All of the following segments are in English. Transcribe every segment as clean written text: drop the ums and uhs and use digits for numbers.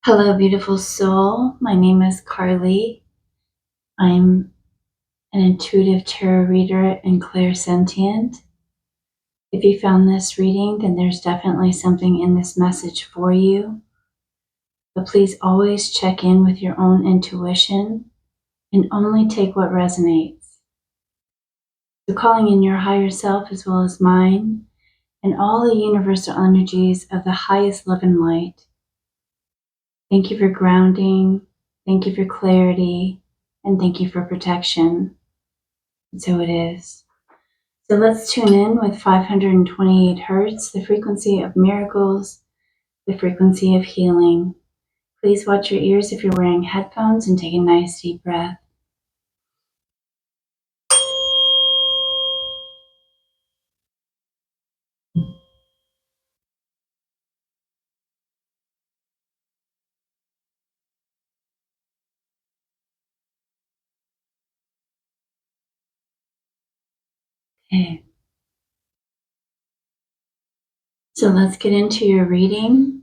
Hello, beautiful soul. My name is Carly. I'm an intuitive tarot reader and clairsentient. If you found this reading, then there's definitely something in this message for you. But please always check in with your own intuition and only take what resonates. So calling in your higher self as well as mine and all the universal energies of the highest love and light. Thank you for grounding. Thank you for clarity. And thank you for protection. And so it is. So let's tune in with 528 hertz, the frequency of miracles, the frequency of healing. Please watch your ears if you're wearing headphones and take a nice deep breath. Okay. So let's get into your reading.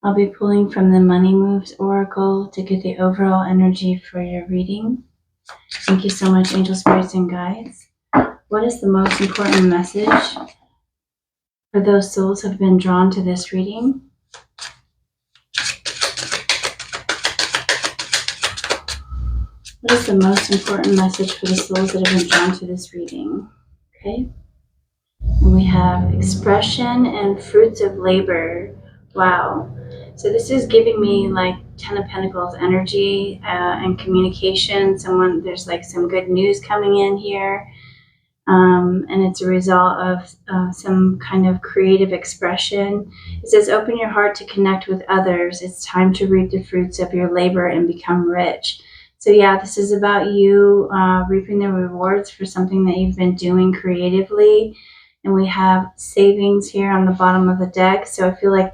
I'll be pulling from the Money Moves Oracle to get the overall energy for your reading. Thank you so much, angel spirits and guides. What is the most important message for those souls who have been drawn to this reading? What is the most important message for the souls that have been drawn to this reading? Okay. And we have expression and fruits of labor. Wow. So this is giving me like Ten of Pentacles energy and communication. There's like some good news coming in here. And it's a result of some kind of creative expression. It says, open your heart to connect with others. It's time to reap the fruits of your labor and become rich. So yeah, this is about you reaping the rewards for something that you've been doing creatively. And we have savings here on the bottom of the deck. So I feel like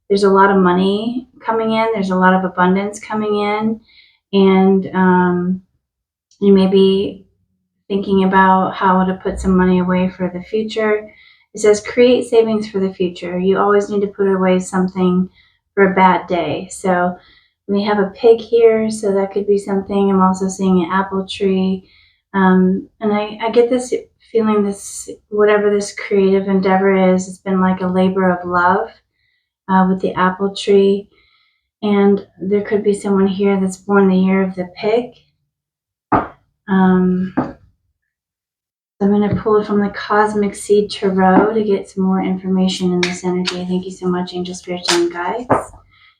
there's a lot of money coming in. There's a lot of abundance coming in. And you may be thinking about how to put some money away for the future. It says create savings for the future. You always need to put away something for a bad day. So we have a pig here, so that could be something. I'm also seeing an apple tree. And I get this feeling, this whatever this creative endeavor is, it's been like a labor of love with the apple tree. And there could be someone here that's born the year of the pig. I'm going to pull from the Cosmic Seed Tarot to get some more information in this energy. Thank you so much, angel spirits and guides.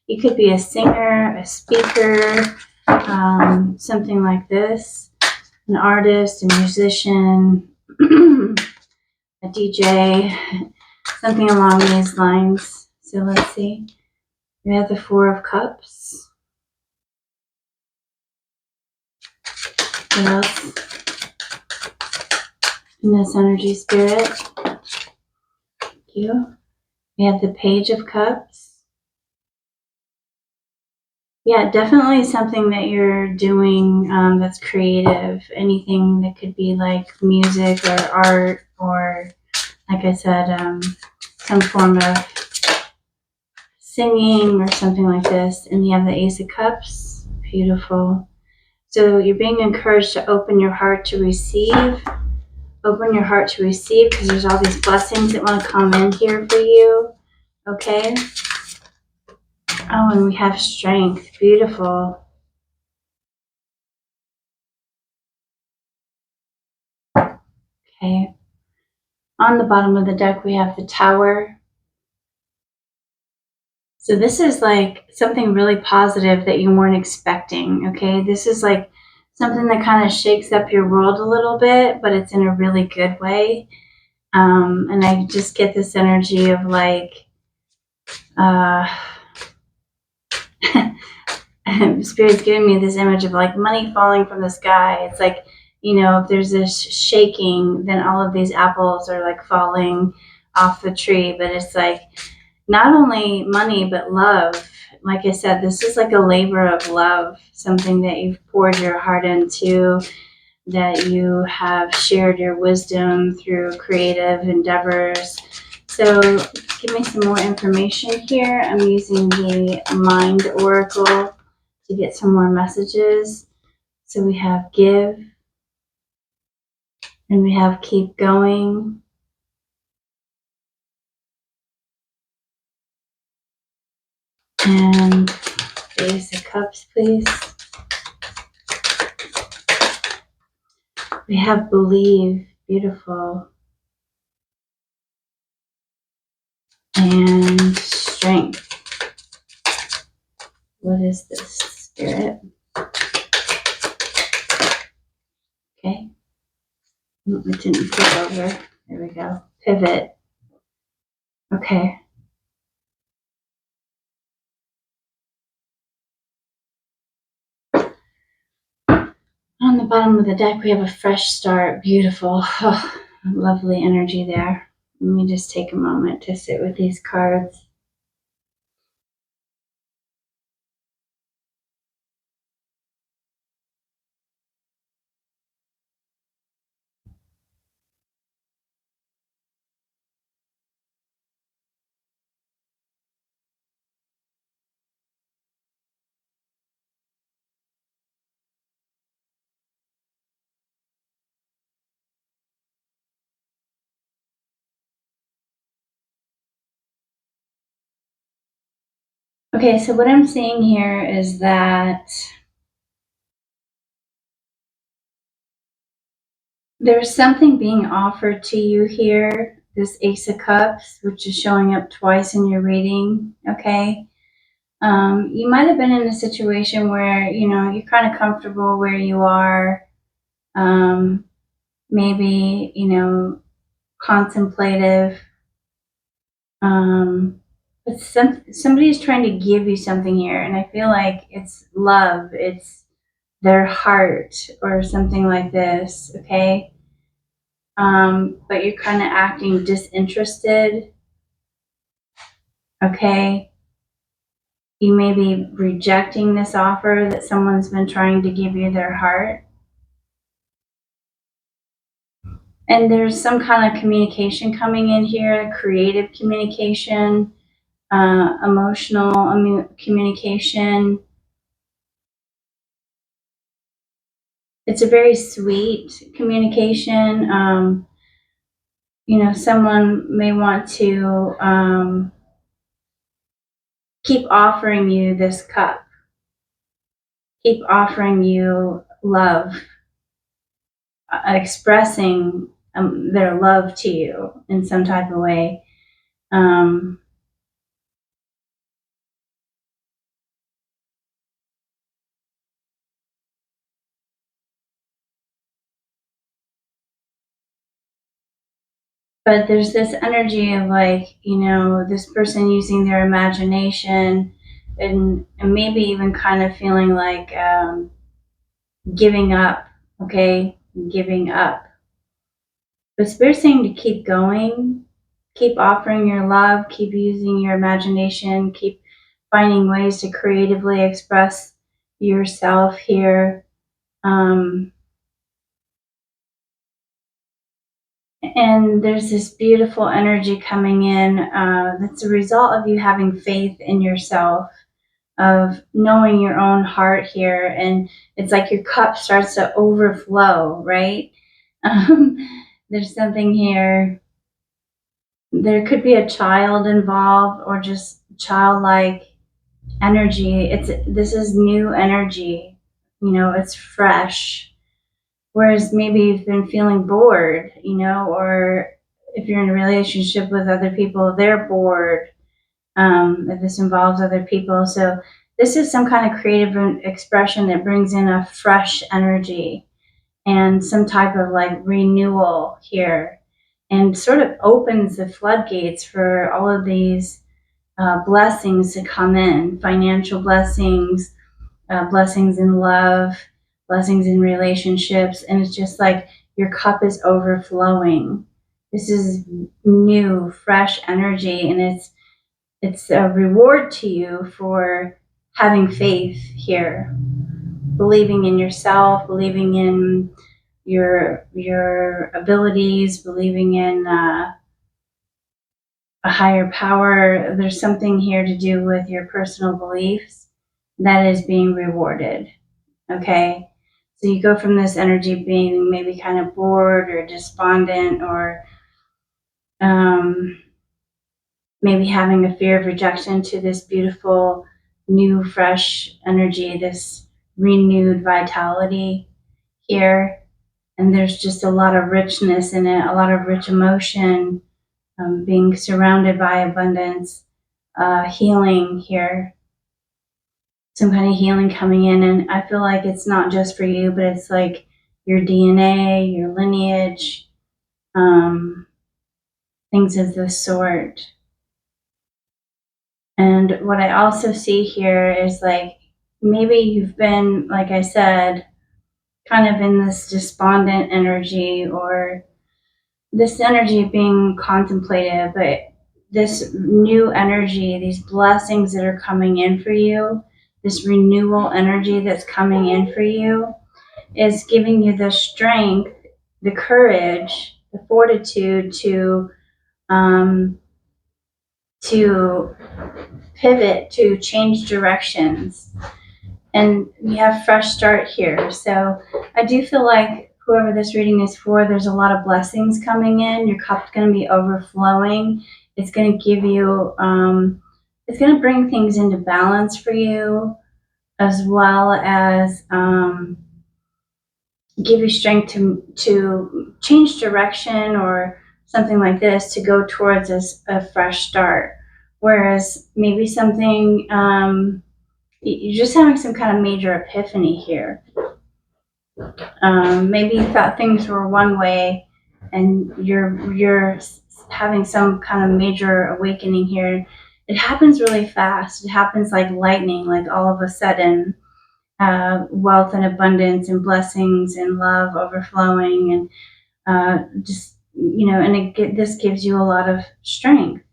You could be a singer, a speaker, something like this, an artist, a musician, a DJ, something along these lines. So let's see. We have the Four of Cups. What else? In this energy, spirit. Thank you. We have the Page of Cups. Yeah, definitely something that you're doing that's creative. Anything that could be like music or art or, like I said, some form of singing or something like this. And you have the Ace of Cups. Beautiful. So you're being encouraged to open your heart to receive. Open your heart to receive because there's all these blessings that want to come in here for you. Okay? Oh, and we have strength. Beautiful. Okay. On the bottom of the deck, we have the Tower. So this is like something really positive that you weren't expecting, okay? This is like something that kind of shakes up your world a little bit, but it's in a really good way. And I just get this energy of like, Spirit's giving me this image of like money falling from the sky. It's like, you know, if there's this shaking, then all of these apples are like falling off the tree. But it's like not only money, but love. Like I said, this is like a labor of love, something that you've poured your heart into, that you have shared your wisdom through creative endeavors. So give me some more information here. I'm using the Mind Oracle to get some more messages. So we have give, and we have keep going. And Ace of Cups, please. We have believe, beautiful. And strength. What is this, Spirit? Okay. It didn't flip over. There we go. Pivot. Okay. On the bottom of the deck, we have a fresh start. Beautiful. Oh, lovely energy there. Let me just take a moment to sit with these cards. Okay, so what I'm seeing here is that there's something being offered to you here, this Ace of Cups, which is showing up twice in your reading, okay? You might have been in a situation where, you're kind of comfortable where you are, maybe, contemplative, but somebody's trying to give you something here, and I feel like it's love, it's their heart or something like this, okay? But you're kind of acting disinterested, okay? You may be rejecting this offer that someone's been trying to give you their heart. And there's some kind of communication coming in here, creative communication, emotional communication. It's a very sweet communication. Someone may want to keep offering you this cup, keep offering you love, expressing their love to you in some type of way. But there's this energy of this person using their imagination and maybe even kind of feeling like giving up, okay? Giving up. But Spirit's saying to keep going, keep offering your love, keep using your imagination, keep finding ways to creatively express yourself here. And there's this beautiful energy coming in that's a result of you having faith in yourself, of knowing your own heart here. And it's like your cup starts to overflow, right? There's something here. There could be a child involved or just childlike energy. This is new energy. It's fresh. Whereas maybe you've been feeling bored, or if you're in a relationship with other people, they're bored. If this involves other people. So this is some kind of creative expression that brings in a fresh energy and some type of renewal here and sort of opens the floodgates for all of these blessings to come in, financial blessings, blessings in love, blessings in relationships. And it's just like your cup is overflowing. This is new, fresh energy, and it's a reward to you for having faith here, believing in yourself, believing in your abilities, believing in a higher power. There's something here to do with your personal beliefs that is being rewarded. Okay. So you go from this energy being maybe kind of bored or despondent, or maybe having a fear of rejection, to this beautiful, new, fresh energy, this renewed vitality here. And there's just a lot of richness in it, a lot of rich emotion, being surrounded by abundance, healing here, some kind of healing coming in. And I feel like it's not just for you, but it's like your DNA, your lineage, things of this sort. And what I also see here is like maybe you've been, like I said, kind of in this despondent energy, or this energy being contemplative, but this new energy, these blessings that are coming in for you, this renewal energy that's coming in for you, is giving you the strength, the courage, the fortitude to pivot, to change directions. And we have fresh start here. So I do feel like whoever this reading is for, there's a lot of blessings coming in. Your cup's going to be overflowing. It's going to give you, it's going to bring things into balance for you, as well as give you strength to change direction or something like this, to go towards a fresh start. Whereas maybe something, you're just having some kind of major epiphany here. Maybe you thought things were one way, and you're having some kind of major awakening here. It happens really fast. It happens like lightning, like all of a sudden, wealth and abundance and blessings and love overflowing, and just, and this gives you a lot of strength.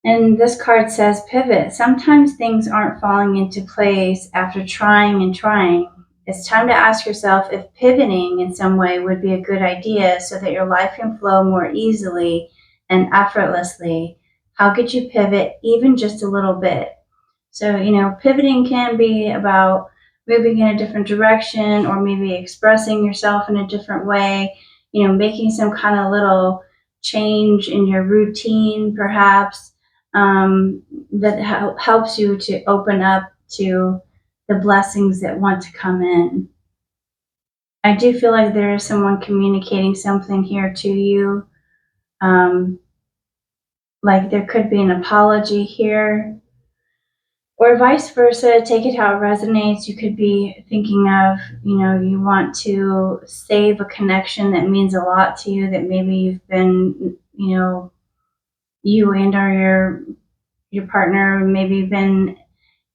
And this card says pivot. Sometimes things aren't falling into place after trying and trying. It's time to ask yourself if pivoting in some way would be a good idea, so that your life can flow more easily and effortlessly. How could you pivot even just a little bit? So, pivoting can be about moving in a different direction, or maybe expressing yourself in a different way, making some kind of little change in your routine, perhaps, that helps you to open up to the blessings that want to come in. I do feel like there is someone communicating something here to you. Like there could be an apology here, or vice versa. Take it how it resonates. You could be thinking of, you want to save a connection that means a lot to you, that maybe you've been, you and or your partner maybe been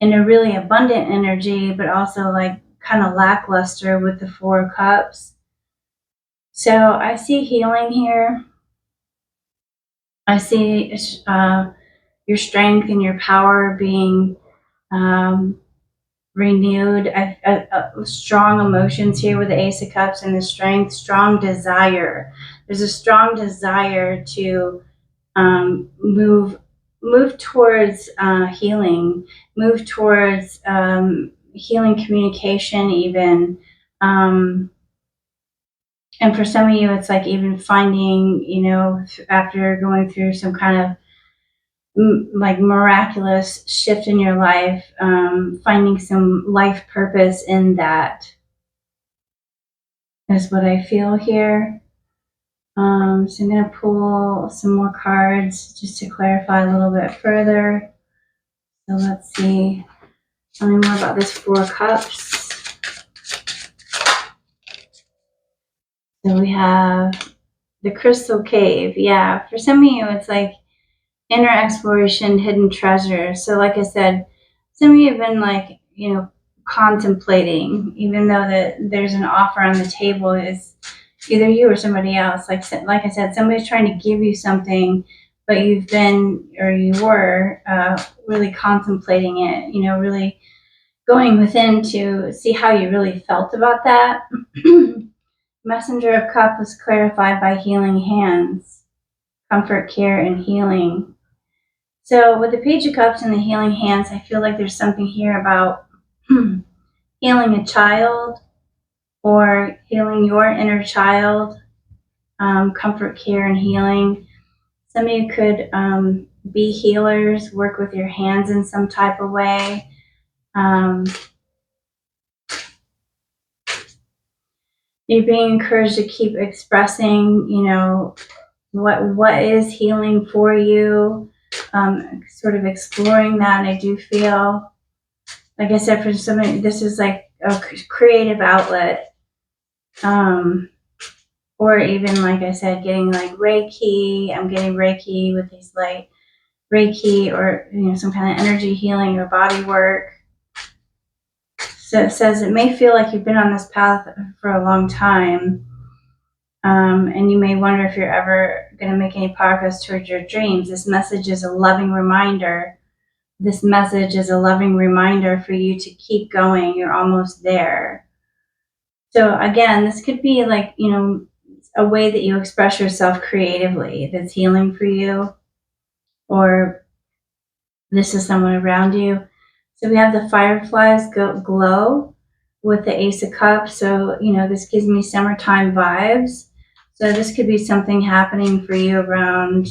in a really abundant energy, but also like kind of lackluster with the Four of Cups. So I see healing here. I see your strength and your power being renewed. Strong emotions here with the Ace of Cups and the strength, strong desire. There's a strong desire to move towards healing, move towards healing communication even. And for some of you, it's like even finding, after going through some kind of like miraculous shift in your life, finding some life purpose in that is what I feel here. So I'm going to pull some more cards just to clarify a little bit further. So let's see. Tell me more about this Four of Cups. So we have the Crystal Cave. Yeah, for some of you, it's like inner exploration, hidden treasure. So like I said, some of you have been like, contemplating, even though there's an offer on the table, is either you or somebody else. Like I said, somebody's trying to give you something, but you've been, or you were, really contemplating it, really going within to see how you really felt about that. Messenger of Cup was clarified by healing hands. comfort, care, and healing. So with the Page of Cups and the healing hands, I feel like there's something here about healing a child or healing your inner child, comfort, care, and healing. Some of you could be healers, work with your hands in some type of way. You're being encouraged to keep expressing, what is healing for you, sort of exploring that. And I do feel, like I said, for somebody, this is like a creative outlet, or even, like I said, getting like Reiki. I'm getting Reiki with these like Reiki, or some kind of energy healing or body work. So it says it may feel like you've been on this path for a long time, and you may wonder if you're ever going to make any progress towards your dreams. This message is a loving reminder. This message is a loving reminder for you to keep going. You're almost there. So again, this could be like, a way that you express yourself creatively that's healing for you, or this is someone around you. So we have the fireflies glow with the Ace of Cups. So, this gives me summertime vibes. So this could be something happening for you around,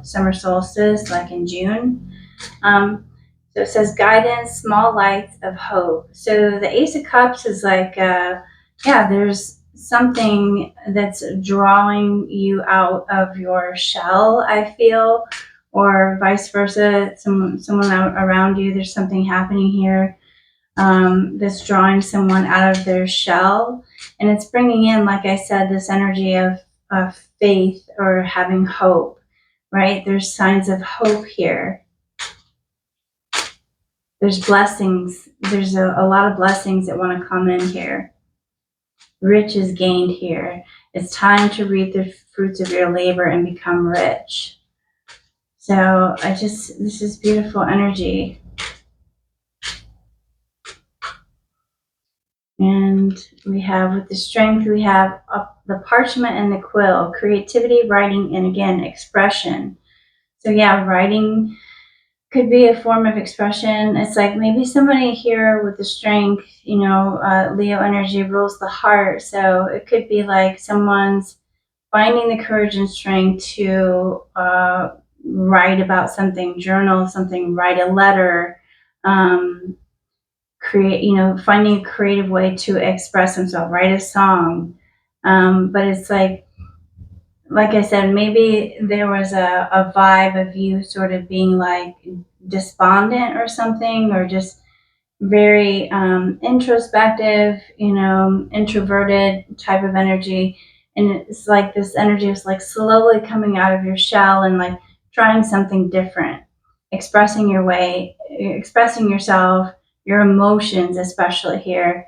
summer solstice, like in June. So it says guidance, small lights of hope. So the Ace of Cups is like, there's something that's drawing you out of your shell, I feel, or vice versa. Someone around you, there's something happening here that's drawing someone out of their shell. And it's bringing in, like I said, this energy of faith or having hope, right? There's signs of hope here. There's blessings. There's a lot of blessings that want to come in here. Rich is gained here. It's time to reap the fruits of your labor and become rich. So this is beautiful energy. And we have, with the strength, we have the parchment and the quill, creativity, writing, and again, expression. So yeah, writing could be a form of expression. It's like maybe somebody here with the strength, Leo energy rules the heart. So it could be like someone's finding the courage and strength to write about something, journal something, write a letter, finding a creative way to express themselves, write a song. But it's like I said, maybe there was a vibe of you sort of being like despondent or something, or just very introspective, introverted type of energy. And it's like this energy is like slowly coming out of your shell and like trying something different, expressing yourself, your emotions, especially here,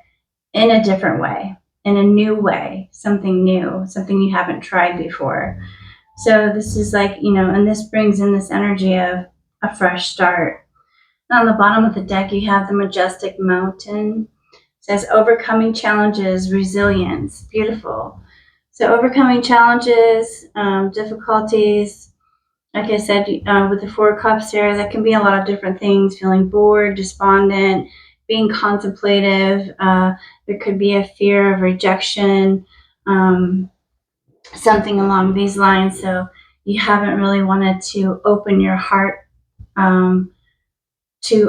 in a different way, in a new way, something new, something you haven't tried before. So this is like, and this brings in this energy of a fresh start. And on the bottom of the deck, you have the majestic mountain. It says overcoming challenges, resilience. Beautiful. So overcoming challenges, difficulties. Like I said, with the Four of Cups here, that can be a lot of different things. Feeling bored, despondent, being contemplative. There could be a fear of rejection, something along these lines. So you haven't really wanted to open your heart to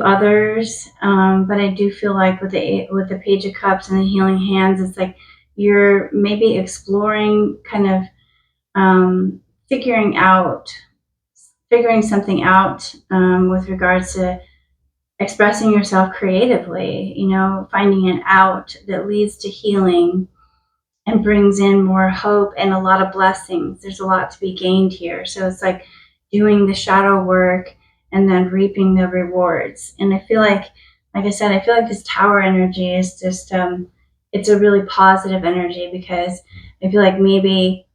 others. But I do feel like with the Page of Cups and the healing hands, it's like you're maybe exploring, kind of figuring something out with regards to expressing yourself creatively, finding an out that leads to healing and brings in more hope and a lot of blessings. There's a lot to be gained here. So it's like doing the shadow work and then reaping the rewards. And I feel like I said, I feel like this Tower energy is just, it's a really positive energy, because I feel like maybe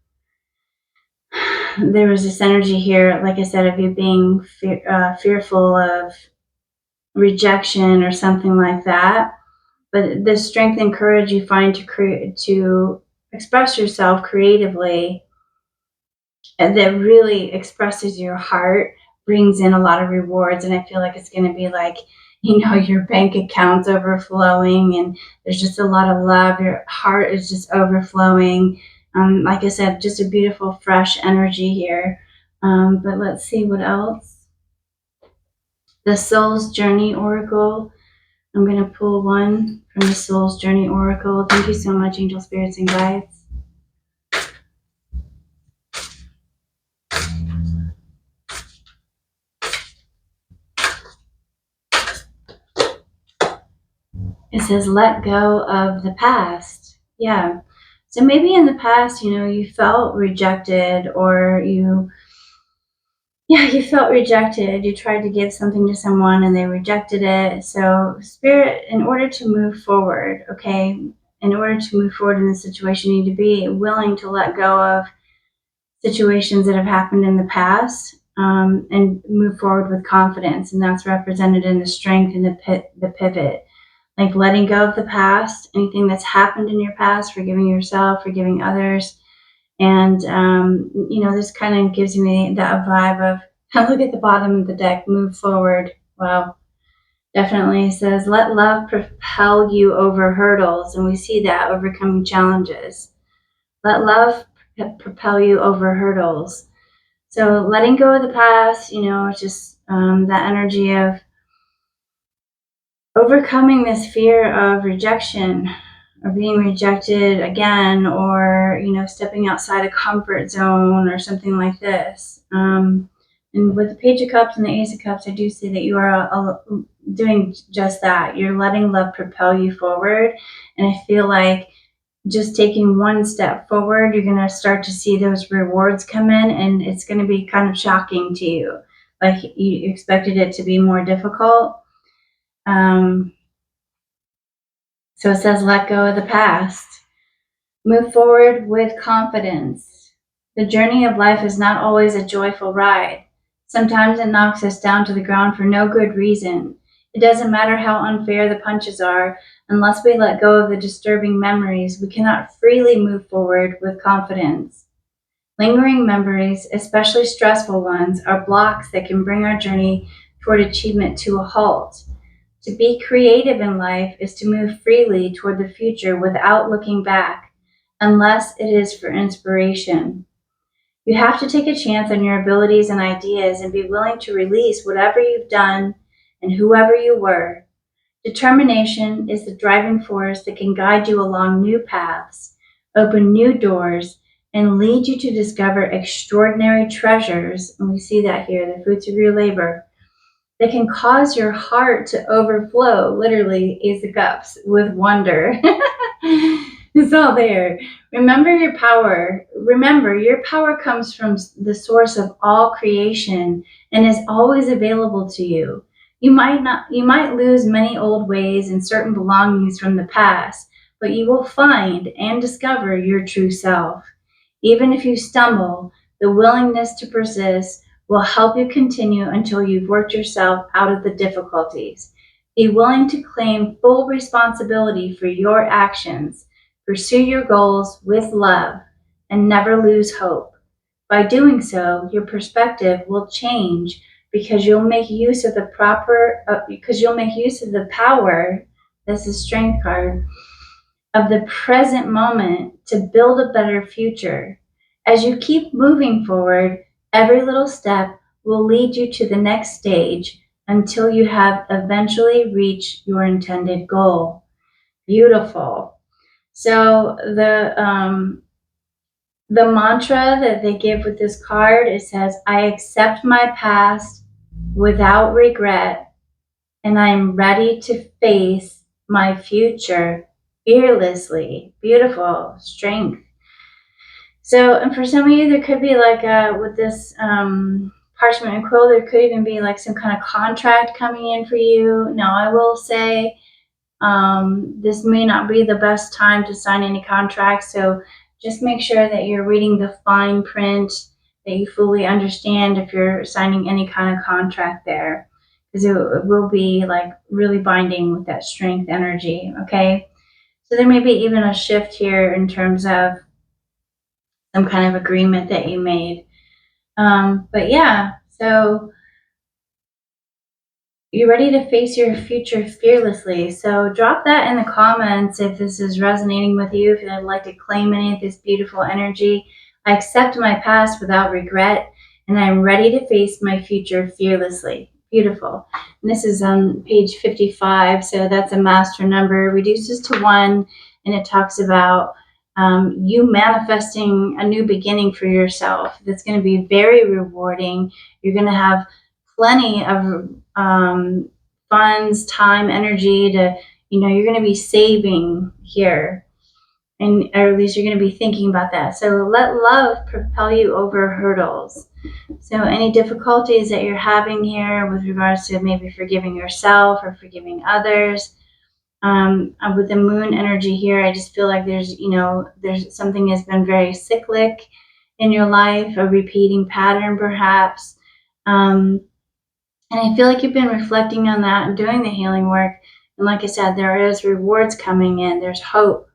there was this energy here, like I said, of you being fearful of rejection or something like that. But the strength and courage you find to express yourself creatively that really expresses your heart, brings in a lot of rewards. And I feel like it's going to be like, your bank account's overflowing and there's just a lot of love. Your heart is just overflowing. Like I said, just a beautiful, fresh energy here. But let's see what else. The Soul's Journey Oracle. I'm going to pull one from the Soul's Journey Oracle. Thank you so much, angel spirits and guides. It says, let go of the past. Yeah. So maybe in the past, you felt rejected, or you felt rejected. You tried to give something to someone and they rejected it. So Spirit, in order to move forward, okay, in order to move forward in this situation, you need to be willing to let go of situations that have happened in the past, and move forward with confidence. And that's represented in the strength and the pivot. Like letting go of the past, anything that's happened in your past, forgiving yourself, forgiving others. And, this kind of gives me that vibe of, look at the bottom of the deck, move forward. Wow. Definitely says, let love propel you over hurdles. And we see that, overcoming challenges. Let love propel you over hurdles. So letting go of the past, just that energy of overcoming this fear of rejection, or being rejected again, or stepping outside a comfort zone or something like this. And with the Page of Cups and the Ace of Cups, I do see that you are doing just that. You're letting love propel you forward, and I feel like just taking one step forward, you're going to start to see those rewards come in, and it's going to be kind of shocking to you. Like you expected it to be more difficult. So it says, let go of the past. Move forward with confidence. The journey of life is not always a joyful ride. Sometimes it knocks us down to the ground for no good reason. It doesn't matter how unfair the punches are, unless we let go of the disturbing memories, we cannot freely move forward with confidence. Lingering memories, especially stressful ones, are blocks that can bring our journey toward achievement to a halt. To be creative in life is to move freely toward the future without looking back, unless it is for inspiration. You have to take a chance on your abilities and ideas and be willing to release whatever you've done and whoever you were. Determination is the driving force that can guide you along new paths, open new doors, and lead you to discover extraordinary treasures. And we see that here, the fruits of your labor, that can cause your heart to overflow, literally, Ace of Cups, with wonder. It's all there. Remember your power. Remember, your power comes from the source of all creation and is always available to you. You might lose many old ways and certain belongings from the past, but you will find and discover your true self. Even if you stumble, the willingness to persist will help you continue until you've worked yourself out of the difficulties. Be willing to claim full responsibility for your actions. Pursue your goals with love and never lose hope. By doing so, your perspective will change because you'll make use of the power, that's the Strength card, of the present moment to build a better future. As you keep moving forward, every little step will lead you to the next stage until you have eventually reached your intended goal. Beautiful. So the mantra that they give with this card, it says, I accept my past without regret, and I am ready to face my future fearlessly. Beautiful. Strength. So, and for some of you, there could be like with this parchment and quill, there could even be like some kind of contract coming in for you. Now, I will say this may not be the best time to sign any contracts, so just make sure that you're reading the fine print, that you fully understand if you're signing any kind of contract there, because it will be like really binding with that strength energy, okay? So there may be even a shift here in terms of some kind of agreement that you made. But yeah, so you're ready to face your future fearlessly. So drop that in the comments if this is resonating with you, if you'd like to claim any of this beautiful energy. I accept my past without regret, and I'm ready to face my future fearlessly. Beautiful. And this is on page 55, so that's a master number, reduces to 1, and it talks about you manifesting a new beginning for yourself. That's going to be very rewarding. You're going to have plenty of funds, time, energy to, you're going to be saving here. And or at least you're going to be thinking about that. So let love propel you over hurdles. So any difficulties that you're having here with regards to maybe forgiving yourself or forgiving others, with the moon energy here, I just feel like there's something has been very cyclic in your life, a repeating pattern perhaps. And I feel like you've been reflecting on that and doing the healing work. And like I said, there is rewards coming in. There's hope.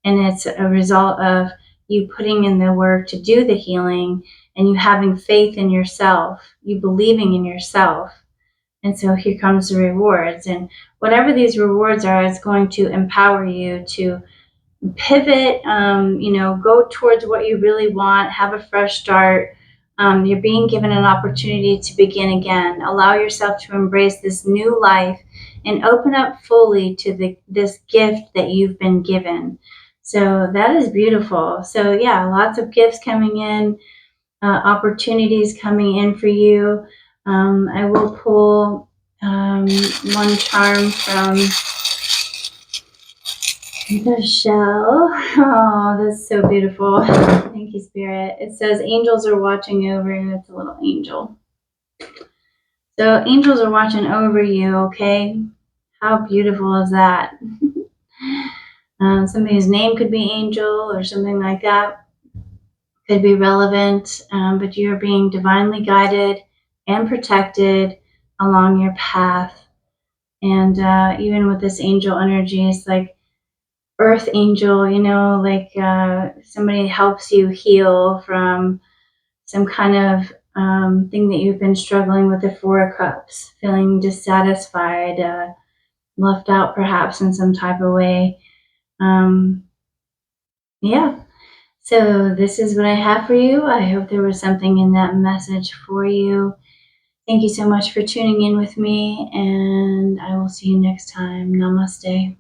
And it's a result of you putting in the work to do the healing and you having faith in yourself, you believing in yourself. And so here comes the rewards. And whatever these rewards are, it's going to empower you to pivot, go towards what you really want, have a fresh start. You're being given an opportunity to begin again. Allow yourself to embrace this new life and open up fully to this gift that you've been given. So that is beautiful. So yeah, lots of gifts coming in, opportunities coming in for you. I will pull one charm from the shell. Oh, that's so beautiful. Thank you, Spirit. It says angels are watching over you. It's a little angel. So angels are watching over you, okay? How beautiful is that? Somebody's name could be Angel or something like that. Could be relevant, but you're being divinely guided and protected along your path. And even with this angel energy, it's like earth angel, like somebody helps you heal from some kind of thing that you've been struggling with, the Four of Cups, feeling dissatisfied, left out perhaps in some type of way. Yeah. So this is what I have for you. I hope there was something in that message for you. Thank you so much for tuning in with me, and I will see you next time. Namaste.